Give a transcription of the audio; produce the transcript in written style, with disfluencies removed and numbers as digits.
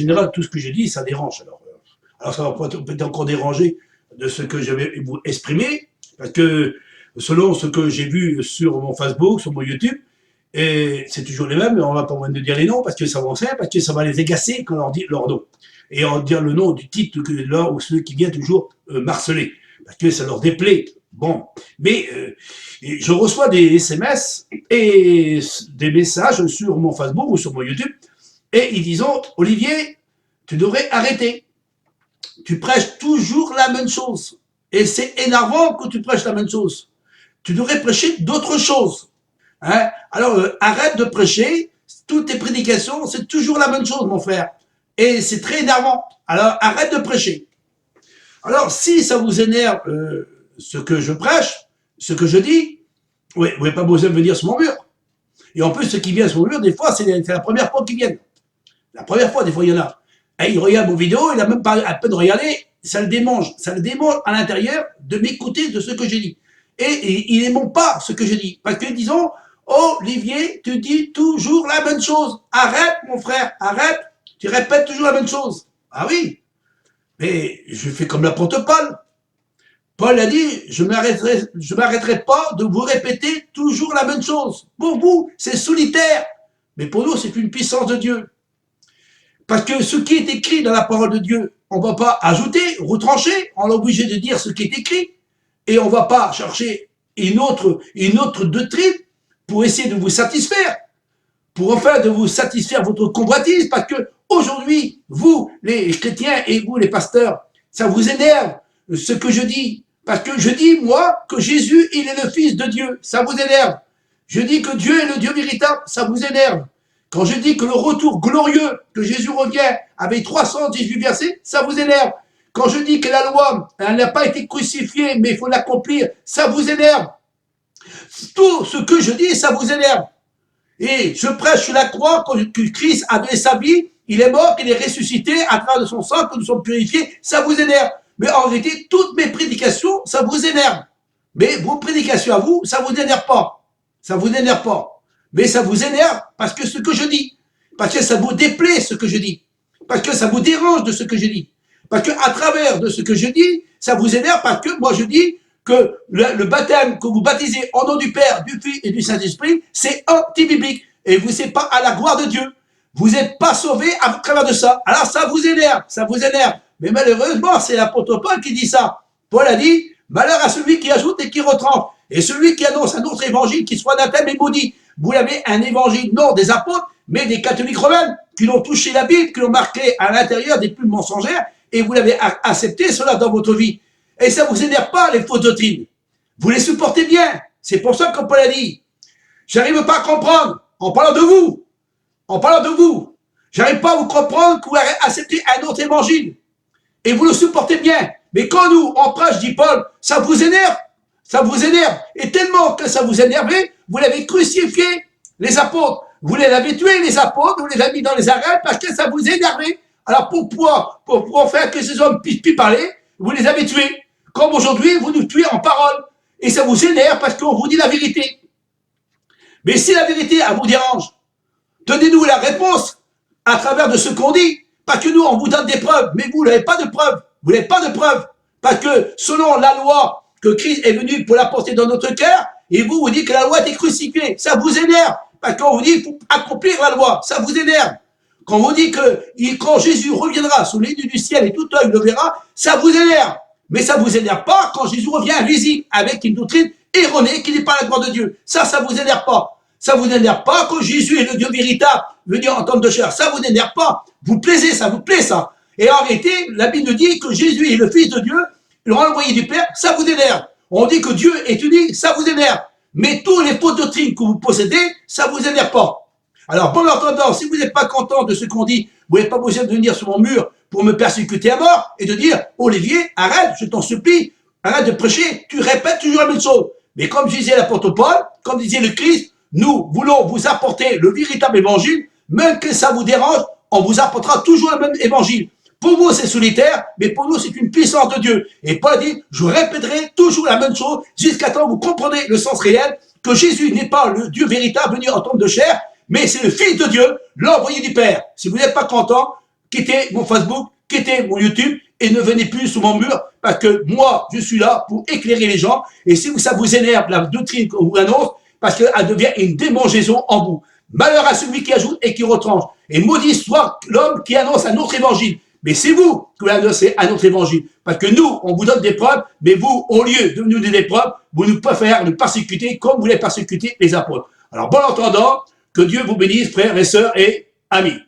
général, tout ce que je dis, ça dérange. Alors ça va peut-être encore déranger de ce que je vais vous exprimer, parce que selon ce que j'ai vu sur mon Facebook, sur mon YouTube, et c'est toujours les mêmes, mais on va pas moins de dire les noms, parce que ça va en faire, parce que ça va les agacer quand on leur dit leur nom. Et en dire le nom du titre que là, ou celui qui vient toujours marceler, parce que ça leur déplaît. Bon, mais je reçois des SMS et des messages sur mon Facebook ou sur mon YouTube, et ils disent « Olivier, tu devrais arrêter. Tu prêches toujours la même chose. Et c'est énervant que tu prêches la même chose. Tu devrais prêcher d'autres choses. Hein? Alors, arrête de prêcher. Toutes tes prédications, c'est toujours la même chose, mon frère. Et c'est très énervant. Alors, arrête de prêcher. Alors, si ça vous énerve ce que je prêche, ce que je dis, oui, vous n'avez pas besoin de venir sur mon mur. Et en plus, ceux qui viennent sur mon mur, des fois, c'est la première fois qu'ils viennent. La première fois, des fois, il y en a. Et il regarde vos vidéos, il n'a même pas à peine regarder, ça le démange. Ça le démange à l'intérieur de m'écouter de ce que j'ai dit. Et il n'aime pas ce que je dis. Parce que, disons, oh, Olivier, tu dis toujours la même chose. Arrête, mon frère, arrête. Tu répètes toujours la même chose. Ah oui. Mais je fais comme l'apôtre Paul. Paul a dit, je m'arrêterai pas de vous répéter toujours la même chose. Pour vous, c'est solitaire. Mais pour nous, c'est une puissance de Dieu. Parce que ce qui est écrit dans la parole de Dieu, on ne va pas ajouter, retrancher, on est obligé de dire ce qui est écrit, et on ne va pas chercher une autre doctrine pour essayer de vous satisfaire, pour enfin de vous satisfaire votre convoitise, parce que aujourd'hui, vous, les chrétiens, et vous, les pasteurs, ça vous énerve ce que je dis, parce que je dis, moi, que Jésus, il est le Fils de Dieu, ça vous énerve. Je dis que Dieu est le Dieu véritable, ça vous énerve. Quand je dis que le retour glorieux, que Jésus revient avec 318 versets, ça vous énerve. Quand je dis que la loi, elle n'a pas été crucifiée, mais il faut l'accomplir, ça vous énerve. Tout ce que je dis, ça vous énerve. Et je prêche sur la croix que Christ avait sa vie, il est mort, il est ressuscité à travers de son sang, que nous sommes purifiés, ça vous énerve. Mais en réalité, toutes mes prédications, ça vous énerve. Mais vos prédications à vous, ça vous énerve pas. Ça vous énerve pas. Mais ça vous énerve parce que ce que je dis, parce que ça vous déplaît ce que je dis, parce que ça vous dérange de ce que je dis, parce que à travers de ce que je dis, ça vous énerve parce que moi je dis que le baptême que vous baptisez au nom du Père, du Fils et du Saint-Esprit, c'est anti-biblique et vous n'êtes pas à la gloire de Dieu. Vous n'êtes pas sauvés à travers de ça. Alors ça vous énerve, ça vous énerve. Mais malheureusement, c'est l'apôtre Paul qui dit ça. Paul a dit, malheur à celui qui ajoute et qui retranche. Et celui qui annonce un autre évangile qui soit anathème et maudit. Vous avez un évangile non des apôtres, mais des catholiques romains qui l'ont touché la Bible, qui l'ont marqué à l'intérieur des plumes mensongères, et vous l'avez accepté cela dans votre vie. Et ça vous énerve pas, les fausses doctrines. Vous les supportez bien. C'est pour ça que Paul a dit, j'arrive pas à comprendre, en parlant de vous, j'arrive pas à vous comprendre que vous avez accepté un autre évangile. Et vous le supportez bien. Mais quand nous, on prêche, dit Paul, ça vous énerve. Ça vous énerve. Et tellement que ça vous énerve, vous l'avez crucifié, les apôtres. Vous les avez tués, les apôtres, vous les avez mis dans les arènes parce que ça vous énervait. Alors pour faire que ces hommes puissent plus parler, vous les avez tués. Comme aujourd'hui, vous nous tuez en parole. Et ça vous énerve parce qu'on vous dit la vérité. Mais si la vérité, elle vous dérange, donnez-nous la réponse à travers de ce qu'on dit. Parce que nous, on vous donne des preuves, mais vous n'avez pas de preuves. Vous n'avez pas de preuves. Parce que selon la loi que Christ est venu pour la porter dans notre cœur, et vous dites que la loi a été crucifiée. Ça vous énerve. Parce qu'on vous dit qu'il faut accomplir la loi. Ça vous énerve. Quand on vous dit que quand Jésus reviendra sous les nuits du ciel et tout œil le verra, ça vous énerve. Mais ça vous énerve pas quand Jésus revient à l'usine avec une doctrine erronée qui n'est pas la gloire de Dieu. Ça vous énerve pas. Ça vous énerve pas quand Jésus est le Dieu véritable, venu en temps de chair. Ça vous énerve pas. Vous plaisez, ça vous plaît ça. Et en réalité, la Bible dit que Jésus est le Fils de Dieu, le renvoyé du Père, ça vous énerve. On dit que Dieu est unique, ça vous énerve. Mais tous les fausses doctrines que vous possédez, ça vous énerve pas. Alors, bon entendant, si vous n'êtes pas content de ce qu'on dit, vous n'avez pas besoin de venir sur mon mur pour me persécuter à mort et de dire, Olivier, arrête, je t'en supplie, arrête de prêcher, tu répètes toujours la même chose. Mais comme disait l'apôtre Paul, comme disait le Christ, nous voulons vous apporter le véritable évangile, même que ça vous dérange, on vous apportera toujours le même évangile. Pour vous, c'est solitaire, mais pour nous, c'est une puissance de Dieu. Et Paul dit, je répéterai toujours la même chose jusqu'à temps que vous comprenez le sens réel, que Jésus n'est pas le Dieu véritable venu en tombe de chair, mais c'est le Fils de Dieu, l'envoyé du Père. Si vous n'êtes pas content, quittez mon Facebook, quittez mon YouTube et ne venez plus sous mon mur parce que moi, je suis là pour éclairer les gens. Et si ça vous énerve, la doctrine qu'on vous annonce, parce qu'elle devient une démangeaison en vous. Malheur à celui qui ajoute et qui retranche. Et maudit soit l'homme qui annonce un autre évangile. Mais c'est vous qui annoncez un autre évangile. Parce que nous, on vous donne des preuves, mais vous, au lieu de nous donner des preuves, vous nous préférez nous persécuter comme vous voulez persécuter les apôtres. Alors, bon entendant, que Dieu vous bénisse, frères et sœurs et amis.